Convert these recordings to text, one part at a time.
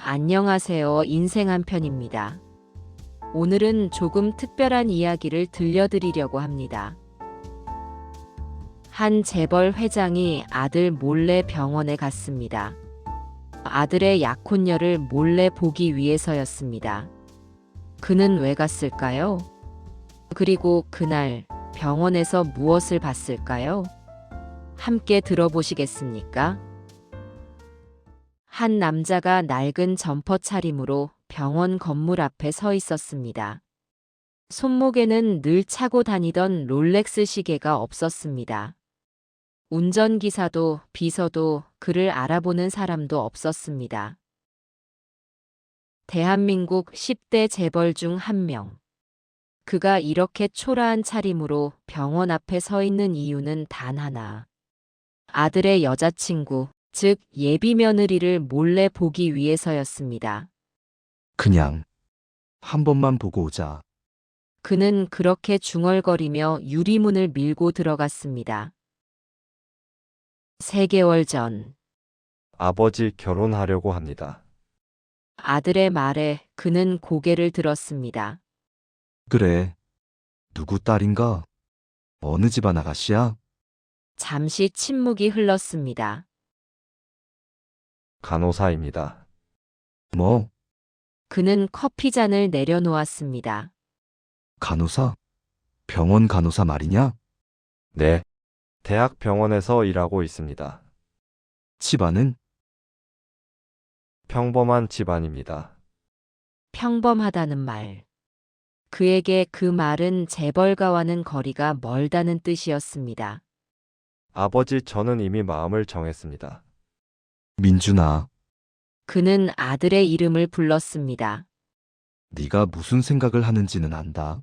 안녕하세요. 인생 한 편입니다. 오늘은 조금 특별한 이야기를 들려드리려고 합니다. 한 재벌 회장이 아들 몰래 병원에 갔습니다. 아들의 약혼녀를 몰래 보기 위해서였습니다. 그는 왜 갔을까요? 그리고 그날 병원에서 무엇을 봤을까요? 함께 들어보시겠습니까? 한 남자가 낡은 점퍼 차림으로 병원 건물 앞에 서 있었습니다. 손목에는 늘 차고 다니던 롤렉스 시계가 없었습니다. 운전기사도 비서도 그를 알아보는 사람도 없었습니다. 대한민국 10대 재벌 중 한 명. 그가 이렇게 초라한 차림으로 병원 앞에 서 있는 이유는 단 하나. 아들의 여자친구, 즉 예비 며느리를 몰래 보기 위해서였습니다. 그냥 한 번만 보고 오자. 그는 그렇게 중얼거리며 유리문을 밀고 들어갔습니다. 3개월 전, 아버지 결혼하려고 합니다. 아들의 말에 그는 고개를 들었습니다. 그래. 누구 딸인가? 어느 집안 아가씨야? 잠시 침묵이 흘렀습니다. 간호사입니다. 뭐, 그는 커피잔을 내려놓았습니다. 간호사? 병원 간호사 말이냐? 네. 대학 병원에서 일하고 있습니다. 집안은? 평범한 집안입니다. 평범하다는 말. 그에게 그 말은 재벌가와는 거리가 멀다는 뜻이었습니다. 아버지, 저는 이미 마음을 정했습니다. 민준아, 그는 아들의 이름을 불렀습니다. 네가 무슨 생각을 하는지는 안다.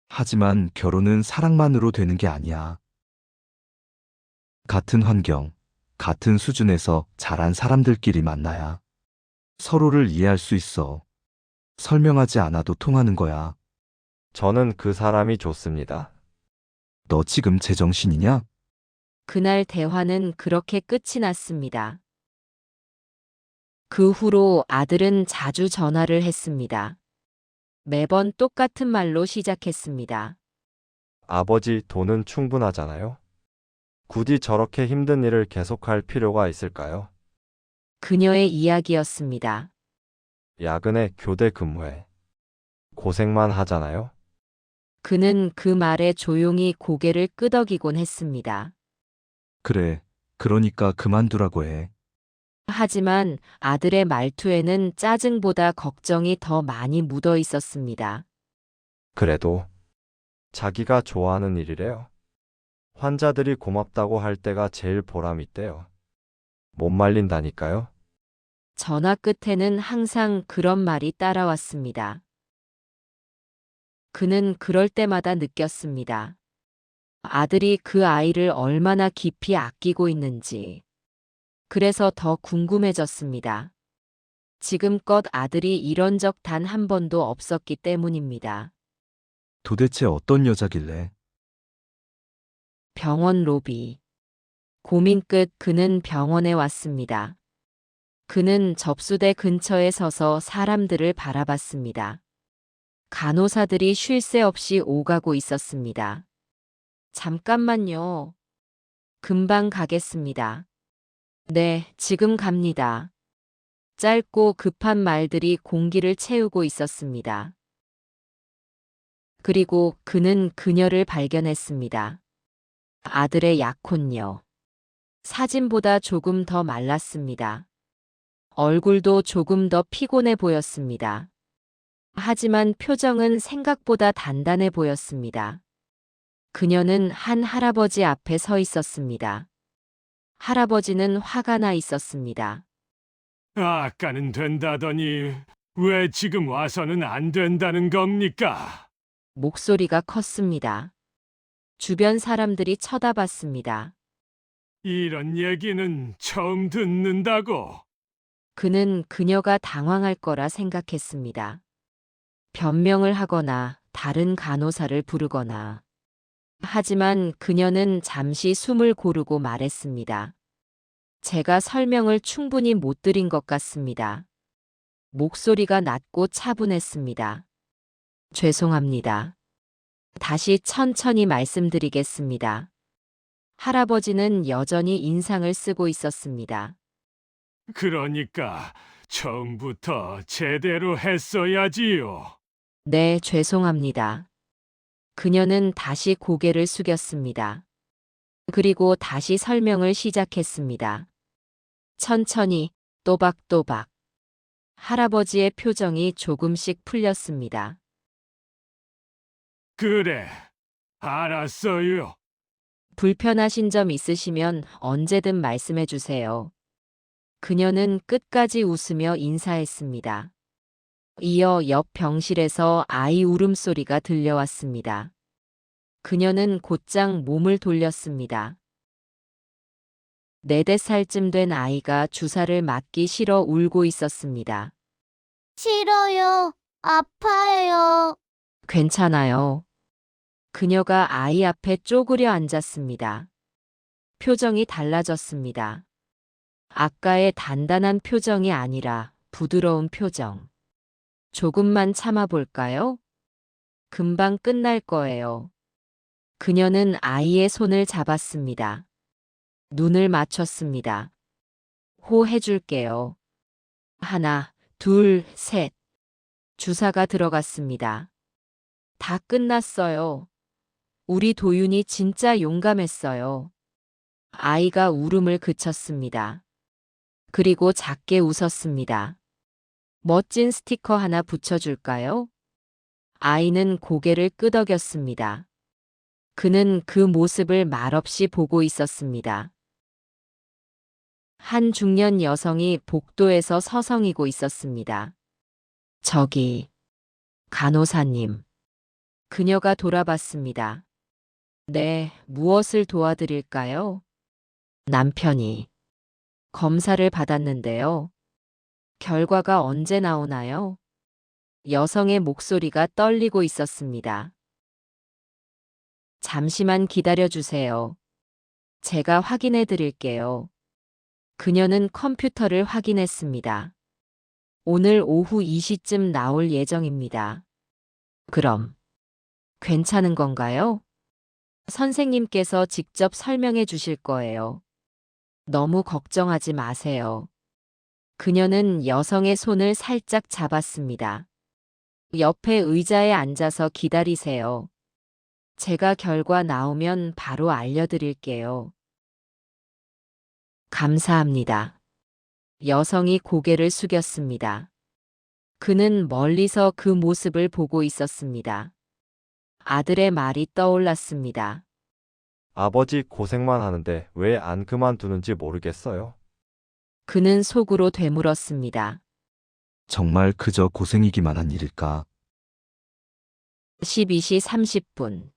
하지만 결혼은 사랑만으로 되는 게 아니야. 같은 환경, 같은 수준에서 자란 사람들끼리 만나야 서로를 이해할 수 있어. 설명하지 않아도 통하는 거야. 저는 그 사람이 좋습니다. 너 지금 제정신이냐? 그날 대화는 그렇게 끝이 났습니다. 그 후로 아들은 자주 전화를 했습니다. 매번 똑같은 말로 시작했습니다. 아버지, 돈은 충분하잖아요. 굳이 저렇게 힘든 일을 계속할 필요가 있을까요? 그녀의 이야기였습니다. 야근에 교대 근무해. 고생만 하잖아요. 그는 그 말에 조용히 고개를 끄덕이곤 했습니다. 그래. 그러니까 그만두라고 해. 하지만 아들의 말투에는 짜증보다 걱정이 더 많이 묻어 있었습니다. 그래도 자기가 좋아하는 일이래요. 환자들이 고맙다고 할 때가 제일 보람 있대요. 못 말린다니까요. 전화 끝에는 항상 그런 말이 따라왔습니다. 그는 그럴 때마다 느꼈습니다. 아들이 그 아이를 얼마나 깊이 아끼고 있는지. 그래서 더 궁금해졌습니다. 지금껏 아들이 이런 적 단 한 번도 없었기 때문입니다. 도대체 어떤 여자길래? 병원 로비. 고민 끝 그는 병원에 왔습니다. 그는 접수대 근처에 서서 사람들을 바라봤습니다. 간호사들이 쉴 새 없이 오가고 있었습니다. 잠깐만요. 금방 가겠습니다. 네, 지금 갑니다. 짧고 급한 말들이 공기를 채우고 있었습니다. 그리고 그는 그녀를 발견했습니다. 아들의 약혼녀. 사진보다 조금 더 말랐습니다. 얼굴도 조금 더 피곤해 보였습니다. 하지만 표정은 생각보다 단단해 보였습니다. 그녀는 한 할아버지 앞에 서 있었습니다. 할아버지는 화가 나 있었습니다. 아까는 된다더니 왜 지금 와서는 안 된다는 겁니까? 목소리가 컸습니다. 주변 사람들이 쳐다봤습니다. 이런 얘기는 처음 듣는다고. 그는 그녀가 당황할 거라 생각했습니다. 변명을 하거나 다른 간호사를 부르거나. 하지만 그녀는 잠시 숨을 고르고 말했습니다. 제가 설명을 충분히 못 드린 것 같습니다. 목소리가 낮고 차분했습니다. 죄송합니다. 다시 천천히 말씀드리겠습니다. 할아버지는 여전히 인상을 쓰고 있었습니다. 그러니까 처음부터 제대로 했어야지요. 네, 죄송합니다. 그녀는 다시 고개를 숙였습니다. 그리고 다시 설명을 시작했습니다. 천천히, 또박또박. 할아버지의 표정이 조금씩 풀렸습니다. 그래, 알았어요. 불편하신 점 있으시면 언제든 말씀해 주세요. 그녀는 끝까지 웃으며 인사했습니다. 이어 옆 병실에서 아이 울음소리가 들려왔습니다. 그녀는 곧장 몸을 돌렸습니다. 4~5살쯤 된 아이가 주사를 맞기 싫어 울고 있었습니다. 싫어요. 아파요. 괜찮아요. 그녀가 아이 앞에 쪼그려 앉았습니다. 표정이 달라졌습니다. 아까의 단단한 표정이 아니라 부드러운 표정. 조금만 참아볼까요? 금방 끝날 거예요. 그녀는 아이의 손을 잡았습니다. 눈을 맞췄습니다. 호해줄게요. 하나, 둘, 셋. 주사가 들어갔습니다. 다 끝났어요. 우리 도윤이 진짜 용감했어요. 아이가 울음을 그쳤습니다. 그리고 작게 웃었습니다. 멋진 스티커 하나 붙여줄까요? 아이는 고개를 끄덕였습니다. 그는 그 모습을 말없이 보고 있었습니다. 한 중년 여성이 복도에서 서성이고 있었습니다. 저기, 간호사님. 그녀가 돌아봤습니다. 네, 무엇을 도와드릴까요? 남편이 검사를 받았는데요. 결과가 언제 나오나요? 여성의 목소리가 떨리고 있었습니다. 잠시만 기다려주세요. 제가 확인해 드릴게요. 그녀는 컴퓨터를 확인했습니다. 오늘 오후 2시쯤 나올 예정입니다. 그럼, 괜찮은 건가요? 선생님께서 직접 설명해 주실 거예요. 너무 걱정하지 마세요. 그녀는 여성의 손을 살짝 잡았습니다. 옆에 의자에 앉아서 기다리세요. 제가 결과 나오면 바로 알려드릴게요. 감사합니다. 여성이 고개를 숙였습니다. 그는 멀리서 그 모습을 보고 있었습니다. 아들의 말이 떠올랐습니다. 아버지 고생만 하는데 왜 안 그만두는지 모르겠어요. 그는 속으로 되물었습니다. 정말 그저 고생이기만 한 일일까? 12시 30분.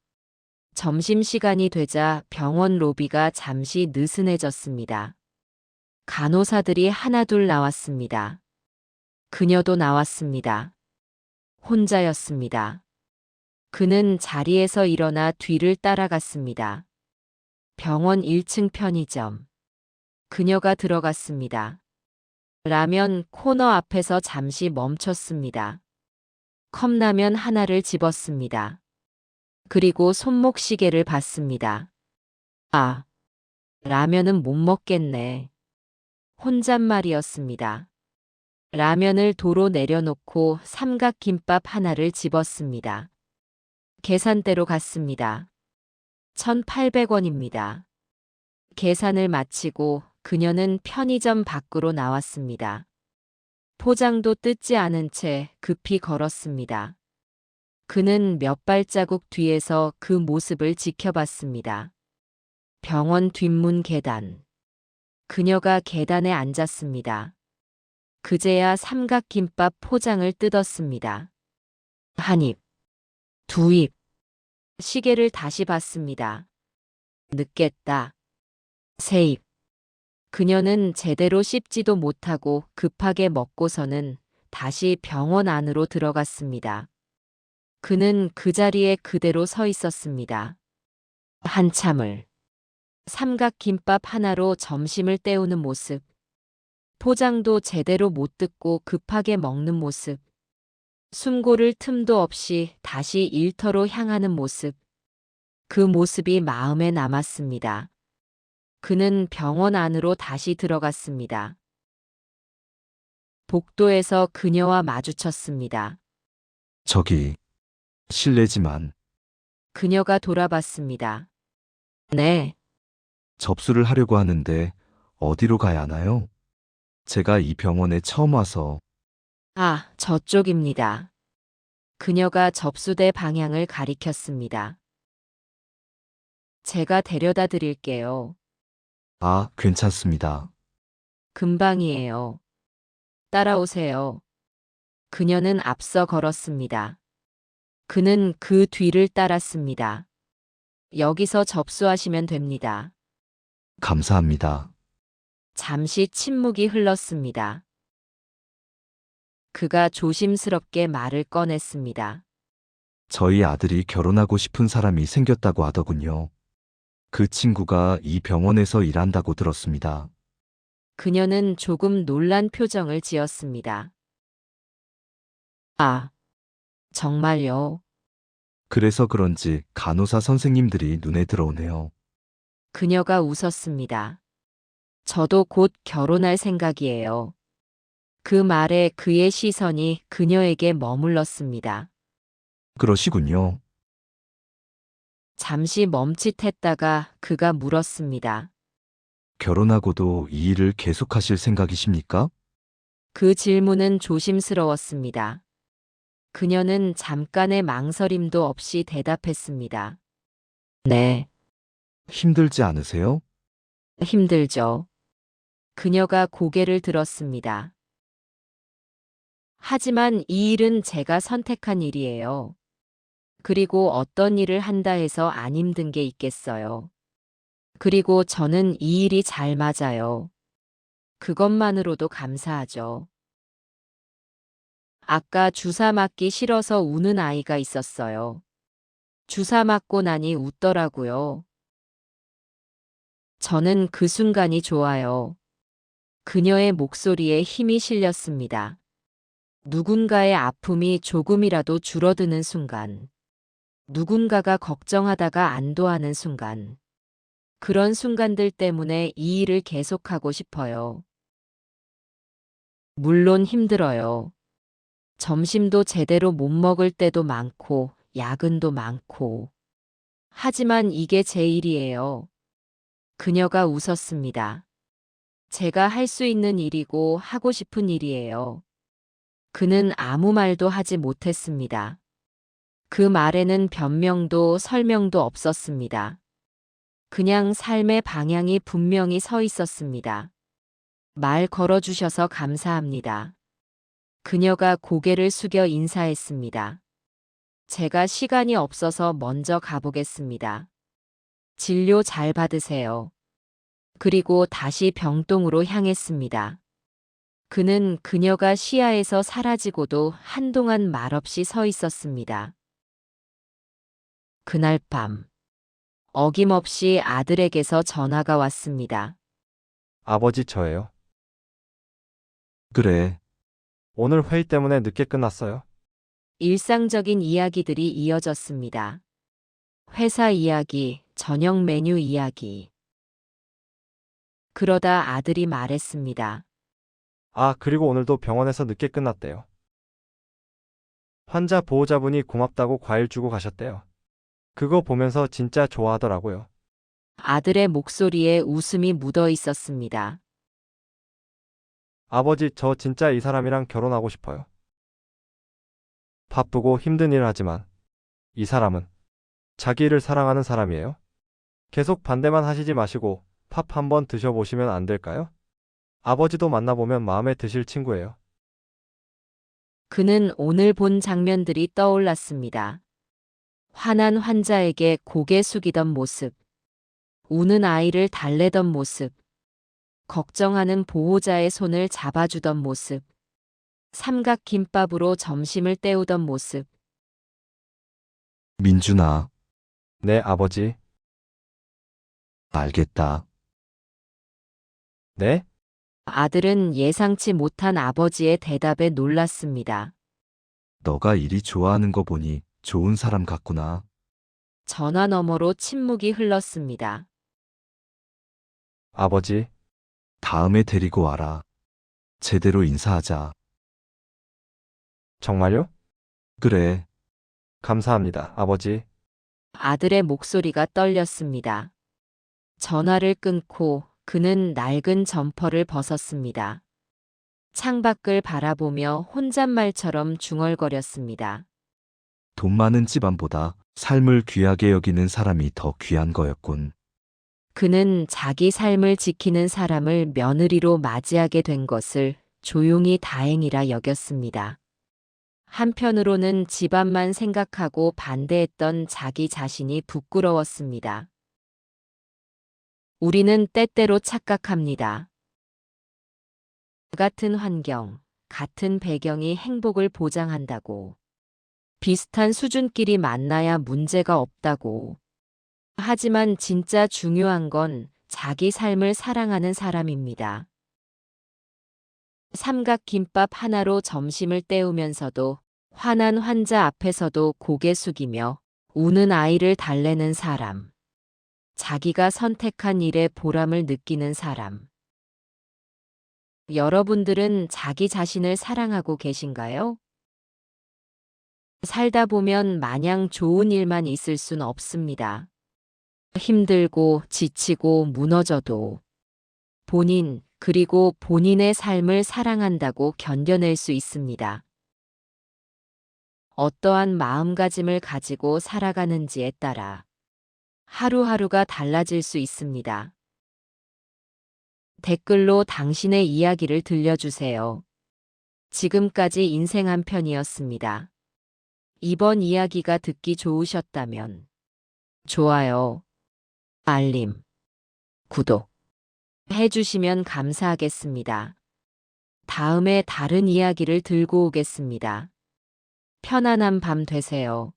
점심시간이 되자 병원 로비가 잠시 느슨해졌습니다. 간호사들이 하나둘 나왔습니다. 그녀도 나왔습니다. 혼자였습니다. 그는 자리에서 일어나 뒤를 따라갔습니다. 병원 1층 편의점. 그녀가 들어갔습니다. 라면 코너 앞에서 잠시 멈췄습니다. 컵라면 하나를 집었습니다. 그리고 손목시계를 봤습니다. 아, 라면은 못 먹겠네. 혼잣말이었습니다. 라면을 도로 내려놓고 삼각김밥 하나를 집었습니다. 계산대로 갔습니다. 1,800원입니다. 계산을 마치고 그녀는 편의점 밖으로 나왔습니다. 포장도 뜯지 않은 채 급히 걸었습니다. 그는 몇 발자국 뒤에서 그 모습을 지켜봤습니다. 병원 뒷문 계단. 그녀가 계단에 앉았습니다. 그제야 삼각김밥 포장을 뜯었습니다. 한 입, 두 입. 시계를 다시 봤습니다. 늦겠다. 세 입. 그녀는 제대로 씹지도 못하고 급하게 먹고서는 다시 병원 안으로 들어갔습니다. 그는 그 자리에 그대로 서 있었습니다. 한참을 삼각김밥 하나로 점심을 때우는 모습. 포장도 제대로 못 듣고 급하게 먹는 모습. 숨 고를 틈도 없이 다시 일터로 향하는 모습. 그 모습이 마음에 남았습니다. 그는 병원 안으로 다시 들어갔습니다. 복도에서 그녀와 마주쳤습니다. 저기, 실례지만 그녀가 돌아봤습니다. 네, 접수를 하려고 하는데 어디로 가야 하나요? 제가 이 병원에 처음 와서 아, 저쪽입니다. 그녀가 접수대 방향을 가리켰습니다. 제가 데려다 드릴게요. 아, 괜찮습니다. 금방이에요. 따라오세요. 그녀는 앞서 걸었습니다. 그는 그 뒤를 따랐습니다. 여기서 접수하시면 됩니다. 감사합니다. 잠시 침묵이 흘렀습니다. 그가 조심스럽게 말을 꺼냈습니다. 저희 아들이 결혼하고 싶은 사람이 생겼다고 하더군요. 그 친구가 이 병원에서 일한다고 들었습니다. 그녀는 조금 놀란 표정을 지었습니다. 아, 정말요? 그래서 그런지 간호사 선생님들이 눈에 들어오네요. 그녀가 웃었습니다. 저도 곧 결혼할 생각이에요. 그 말에 그의 시선이 그녀에게 머물렀습니다. 그러시군요. 잠시 멈칫했다가 그가 물었습니다. 결혼하고도 이 일을 계속하실 생각이십니까? 그 질문은 조심스러웠습니다. 그녀는 잠깐의 망설임도 없이 대답했습니다. 네, 힘들지 않으세요? 힘들죠. 그녀가 고개를 들었습니다. 하지만 이 일은 제가 선택한 일이에요. 그리고 어떤 일을 한다 해서 안 힘든 게 있겠어요. 그리고 저는 이 일이 잘 맞아요. 그것만으로도 감사하죠. 아까 주사 맞기 싫어서 우는 아이가 있었어요. 주사 맞고 나니 웃더라고요. 저는 그 순간이 좋아요. 그녀의 목소리에 힘이 실렸습니다. 누군가의 아픔이 조금이라도 줄어드는 순간. 누군가가 걱정하다가 안도하는 순간. 그런 순간들 때문에 이 일을 계속하고 싶어요. 물론 힘들어요. 점심도 제대로 못 먹을 때도 많고, 야근도 많고. 하지만 이게 제 일이에요. 그녀가 웃었습니다. 제가 할 수 있는 일이고 하고 싶은 일이에요. 그는 아무 말도 하지 못했습니다. 그 말에는 변명도 설명도 없었습니다. 그냥 삶의 방향이 분명히 서 있었습니다. 말 걸어주셔서 감사합니다. 그녀가 고개를 숙여 인사했습니다. 제가 시간이 없어서 먼저 가보겠습니다. 진료 잘 받으세요. 그리고 다시 병동으로 향했습니다. 그는 그녀가 시야에서 사라지고도 한동안 말없이 서 있었습니다. 그날 밤, 어김없이 아들에게서 전화가 왔습니다. 아버지 저예요. 그래, 오늘 회의 때문에 늦게 끝났어요. 일상적인 이야기들이 이어졌습니다. 회사 이야기, 저녁 메뉴 이야기. 그러다 아들이 말했습니다. 아, 그리고 오늘도 병원에서 늦게 끝났대요. 환자 보호자분이 고맙다고 과일 주고 가셨대요. 그거 보면서 진짜 좋아하더라고요. 아들의 목소리에 웃음이 묻어 있었습니다. 아버지, 저 진짜 이 사람이랑 결혼하고 싶어요. 바쁘고 힘든 일 하지만 이 사람은 자기 일을 사랑하는 사람이에요. 계속 반대만 하시지 마시고 밥 한번 드셔보시면 안 될까요? 아버지도 만나보면 마음에 드실 친구예요. 그는 오늘 본 장면들이 떠올랐습니다. 화난 환자에게 고개 숙이던 모습, 우는 아이를 달래던 모습, 걱정하는 보호자의 손을 잡아주던 모습, 삼각김밥으로 점심을 때우던 모습. 민준아, 네, 아버지. 알겠다. 네? 아들은 예상치 못한 아버지의 대답에 놀랐습니다. 너가 일이 좋아하는 거 보니 좋은 사람 같구나. 전화 너머로 침묵이 흘렀습니다. 아버지, 다음에 데리고 와라. 제대로 인사하자. 정말요? 그래, 감사합니다, 아버지. 아들의 목소리가 떨렸습니다. 전화를 끊고 그는 낡은 점퍼를 벗었습니다. 창밖을 바라보며 혼잣말처럼 중얼거렸습니다. 돈 많은 집안보다 삶을 귀하게 여기는 사람이 더 귀한 거였군. 그는 자기 삶을 지키는 사람을 며느리로 맞이하게 된 것을 조용히 다행이라 여겼습니다. 한편으로는 집안만 생각하고 반대했던 자기 자신이 부끄러웠습니다. 우리는 때때로 착각합니다. 같은 환경, 같은 배경이 행복을 보장한다고. 비슷한 수준끼리 만나야 문제가 없다고. 하지만 진짜 중요한 건 자기 삶을 사랑하는 사람입니다. 삼각김밥 하나로 점심을 때우면서도 화난 환자 앞에서도 고개 숙이며 우는 아이를 달래는 사람. 자기가 선택한 일에 보람을 느끼는 사람. 여러분들은 자기 자신을 사랑하고 계신가요? 살다 보면 마냥 좋은 일만 있을 순 없습니다. 힘들고 지치고 무너져도 본인 그리고 본인의 삶을 사랑한다고 견뎌낼 수 있습니다. 어떠한 마음가짐을 가지고 살아가는지에 따라 하루하루가 달라질 수 있습니다. 댓글로 당신의 이야기를 들려주세요. 지금까지 인생 한 편이었습니다. 이번 이야기가 듣기 좋으셨다면 좋아요, 알림, 구독 해주시면 감사하겠습니다. 다음에 다른 이야기를 들고 오겠습니다. 편안한 밤 되세요.